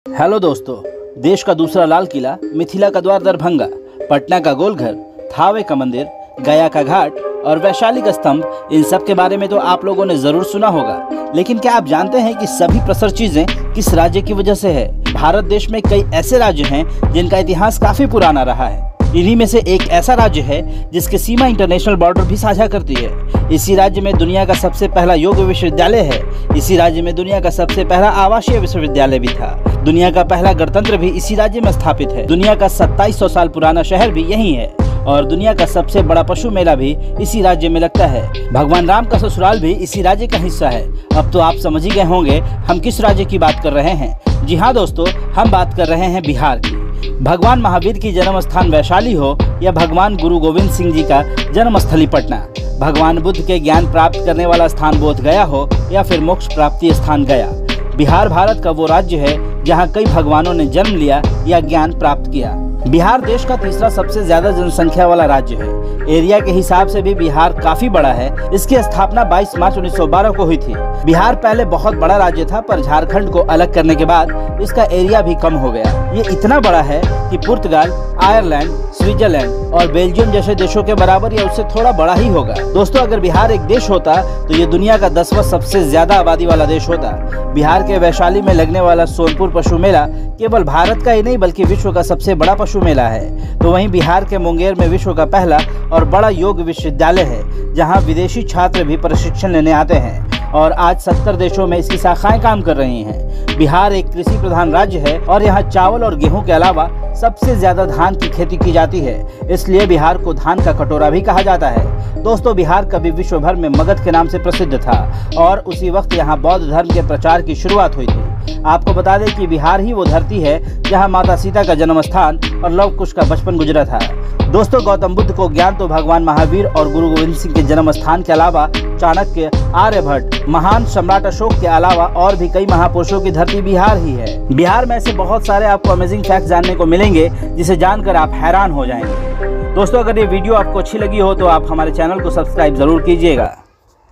Hello दोस्तों, देश का दूसरा लाल किला, मिथिला का द्वार दरभंगा, पटना का गोलघर, थावे का मंदिर, गया का घाट और वैशाली का स्तंभ, इन सब के बारे में तो आप लोगों ने जरूर सुना होगा। लेकिन क्या आप जानते हैं कि सभी प्रसर चीजें किस राज्य की वजह से है? भारत देश में कई ऐसे राज्य हैं जिनका इतिहास काफी पुराना रहा है। इन्हीं में से एक ऐसा राज्य है जिसकी सीमा इंटरनेशनल बॉर्डर भी साझा करती है। इसी राज्य में दुनिया का सबसे पहला योग विश्वविद्यालय है। इसी राज्य में दुनिया का सबसे पहला आवासीय विश्वविद्यालय भी था। दुनिया का पहला गणतंत्र भी इसी राज्य में स्थापित है। दुनिया का 2700 साल पुराना शहर भी यही है और दुनिया का सबसे बड़ा पशु मेला भी इसी राज्य में लगता है। भगवान राम का ससुराल भी इसी राज्य का हिस्सा है। अब तो आप समझ ही गए होंगे हम किस राज्य की बात कर रहे हैं। जी हाँ दोस्तों, हम बात कर रहे हैं बिहार की। भगवान महावीर की जन्म स्थान वैशाली हो या भगवान गुरु गोविंद सिंह जी का जन्मस्थली पटना, भगवान बुद्ध के ज्ञान प्राप्त करने वाला स्थान बोध गया हो या फिर मोक्ष प्राप्ति स्थान गया, बिहार भारत का वो राज्य है जहाँ कई भगवानों ने जन्म लिया या ज्ञान प्राप्त किया। बिहार देश का तीसरा सबसे ज्यादा जनसंख्या वाला राज्य है। एरिया के हिसाब से भी बिहार काफी बड़ा है। इसकी स्थापना 22 मार्च 1912 को हुई थी। बिहार पहले बहुत बड़ा राज्य था, पर झारखंड को अलग करने के बाद इसका एरिया भी कम हो गया। ये इतना बड़ा है कि पुर्तगाल, आयरलैंड, स्विट्जरलैंड और बेल्जियम जैसे देशों के बराबर या उससे थोड़ा बड़ा ही होगा। दोस्तों, अगर बिहार एक देश होता तो ये दुनिया का 10वां सबसे ज्यादा आबादी वाला देश होता। बिहार के वैशाली में लगने वाला सोनपुर पशु मेला केवल भारत का ही नहीं बल्कि विश्व का सबसे बड़ा पशु मेला है। तो वहीं बिहार के मुंगेर में विश्व का पहला और बड़ा योग विश्वविद्यालय है, जहां विदेशी छात्र भी प्रशिक्षण लेने आते हैं और आज 70 देशों में इसकी शाखाएं काम कर रही हैं। बिहार एक कृषि प्रधान राज्य है और यहाँ चावल और गेहूं के अलावा सबसे ज्यादा धान की खेती की जाती है। इसलिए बिहार को धान का कटोरा भी कहा जाता है। दोस्तों, बिहार कभी विश्व भर में मगध के नाम से प्रसिद्ध था और उसी वक्त यहाँ बौद्ध धर्म के प्रचार की शुरुआत हुई थी। आपको बता दें कि बिहार ही वो धरती है जहाँ माता सीता का जन्म स्थान और लव कुश का बचपन गुजरा था। दोस्तों, गौतम बुद्ध को ज्ञान तो भगवान महावीर और गुरु गोविंद सिंह के जन्म स्थान के अलावा चाणक्य, आर्यभट्ट, महान सम्राट अशोक के अलावा और भी कई महापुरुषों की धरती बिहार ही है। बिहार में ऐसे बहुत सारे आपको अमेजिंग फैक्ट जानने को मिलेंगे जिसे जानकर आप हैरान हो जाएंगे। दोस्तों, अगर ये वीडियो आपको अच्छी लगी हो तो आप हमारे चैनल को सब्सक्राइब जरूर कीजिएगा।